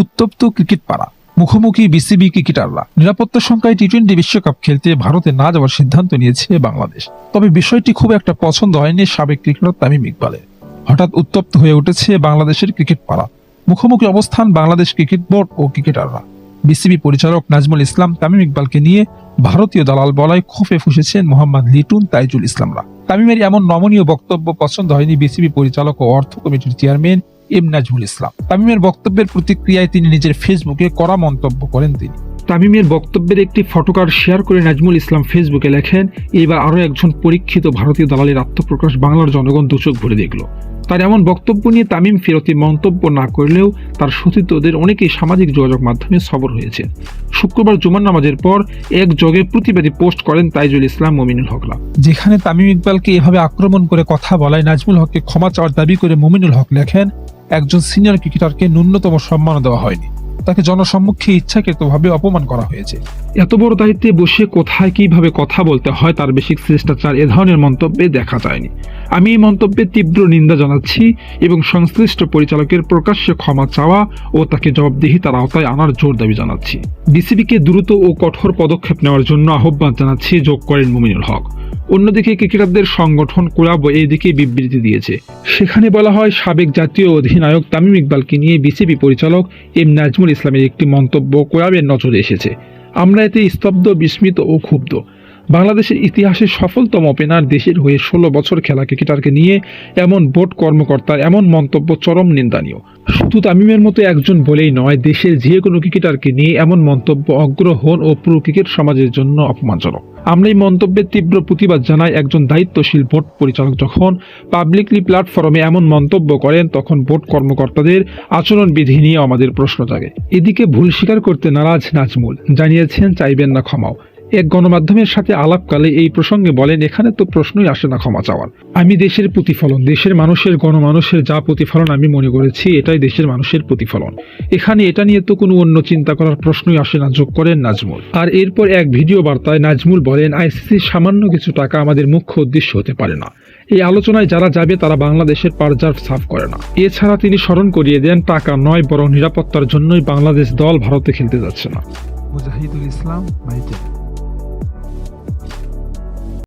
উত্তপ্ত ক্রিকেট পাড়া, মুখোমুখি বিসিবি ক্রিকেটাররা। নিরাপত্তার সংখ্যায় টি-20 বিশ্বকাপ খেলতে ভারতে না যাওয়ার সিদ্ধান্ত নিয়েছে বাংলাদেশ। তবে বিষয়টি খুব একটা পছন্দ হয়নি সাবেক ক্রিকেটার তামিম ইকবালের। হঠাৎ উত্তপ্ত হয়ে উঠেছে বাংলাদেশের ক্রিকেট পাড়া, মুখোমুখি অবস্থান বাংলাদেশ ক্রিকেট বোর্ড ও ক্রিকেটাররা। বিসিবি পরিচালক নাজমুল ইসলাম তামিম ইকবালকে নিয়ে ভারতীয় দালাল বলায় ক্ষোভে ফুঁসেছেন মোহাম্মদ লিটন, তাইজুল ইসলামরা। তামিমের এমন নমনীয় বক্তব্য পছন্দ হয়নি বিসিবি পরিচালক ও অর্থ কমিটির চেয়ারম্যান এম নাজমুল ইসলাম। তামিমের বক্তব্যের প্রতিক্রিয়ায় তিনি নিজের ফেসবুকে কড়া মন্তব্য করেন। তিনি তামিমের বক্তব্যের একটি ফটোকার্ড শেয়ার করে নাজমুল ইসলাম ফেসবুকে লেখেন, এইবার আরও একজন পরীক্ষিত ভারতীয় দালালের আত্মপ্রকাশ বাংলার জনগণ দুচোখ ভরে দেখল। তার এমন বক্তব্য নিয়ে তামিম ফেরতি মন্তব্য না করলেও তার সতীর্থদের অনেকেই সামাজিক যোগাযোগ মাধ্যমে সবর হয়েছে। শুক্রবার জুমার নামাজের পর এক যোগে প্রতিবাদী পোস্ট করেন তাইজুল ইসলাম, মুমিনুল হকরা। যেখানে তামিম ইকবালকে এভাবে আক্রমণ করে কথা বলায় নাজমুল হককে ক্ষমা চাওয়ার দাবি করে মুমিনুল হক লেখেন, একজন সিনিয়র ক্রিকেটারকে ন্যূনতম সম্মান দেওয়া হয়নি, তাকে জনসম্মুখে ইচ্ছাকৃতভাবে অপমান করা হয়েছে। এত বড় দায়িত্বে বসে কোথায় কিভাবে কথা বলতে হয় তার বেসিক শিষ্টাচার এ ধরনের মন্তব্যে দেখা যায়নি। আমি এই মন্তব্যের তীব্র নিন্দা জানাচ্ছি এবং সংশ্লিষ্ট পরিচালকের প্রকাশ্যে ক্ষমা চাওয়া ও তাকে জবাবদিহিতার আওতায় আনার জোর দাবি জানাচ্ছি। বিসিবিকে দ্রুত ও কঠোর পদক্ষেপ নেওয়ার জন্য আহ্বান জানাচ্ছি, যোগ করেন মুমিনুল হক। অন্যদিকে ক্রিকেটারদের সংগঠন ক্লাবও এই দিকে বিবৃতি দিয়েছে। সেখানে বলা হয়, সাবেক জাতীয় অধিনায়ক তামিম ইকবালকে নিয়ে বিসিবি পরিচালক এম নাজমুল ইসলামের একটি মন্তব্য ক্লাবের নজরে এসেছে। আমরা এতে স্তব্ধ, বিস্মিত ও ক্ষুব্ধ। বাংলাদেশের ইতিহাসে সফলতম ওপেনার, দেশের হয়ে 16 বছর খেলা ক্রিকেটারকে নিয়ে এমন বোর্ড কর্মকর্তার এমন মন্তব্য চরম নিন্দানীয়। শুধু তামিমের মতো একজন বলেই নয়, দেশের যে কোনো ক্রিকেটারকে নিয়ে এমন মন্তব্য অগ্রহণ ও পুরো ক্রিকেট সমাজের জন্য অপমানজনক। আমরা এই মন্তব্যের তীব্র প্রতিবাদ জানাই। একজন দায়িত্বশীল বোর্ড পরিচালক যখন পাবলিকলি প্ল্যাটফর্মে এমন মন্তব্য করেন, তখন বোর্ড কর্মকর্তাদের আচরণবিধি নিয়ে আমাদের প্রশ্ন জাগে। এদিকে ভুল স্বীকার করতে নারাজ নাজমুল, জানিয়েছেন চাইবেন না ক্ষমাও। এক গণমাধ্যমের সাথে আলাপকালে এই প্রসঙ্গে বলেন, এখানে তো প্রশ্নই আসে না ক্ষমা চাওয়ার। আমি দেশের প্রতিফলন, দেশের মানুষের, গণমানুষের যা প্রতিফলন আমি মনে করেছি এটাই দেশের মানুষের প্রতিফলন। এখানে এটা নিয়ে তো কোনো অন্য চিন্তা করার প্রশ্নই আসে না, যোগ করেন নাজমুল। আর এরপর এক ভিডিও বার্তায় নাজমুল বলেন, আইসিসির সামান্য কিছু টাকা আমাদের মুখ্য উদ্দেশ্য হতে পারে না। এই আলোচনায় যারা যাবে তারা বাংলাদেশের পারজার্ভ সাফ করে না। এছাড়া তিনি স্মরণ করিয়ে দেন, টাকা নয় বরং নিরাপত্তার জন্যই বাংলাদেশ দল ভারতে খেলতে যাচ্ছে না। মুজাহিদুল ইসলাম,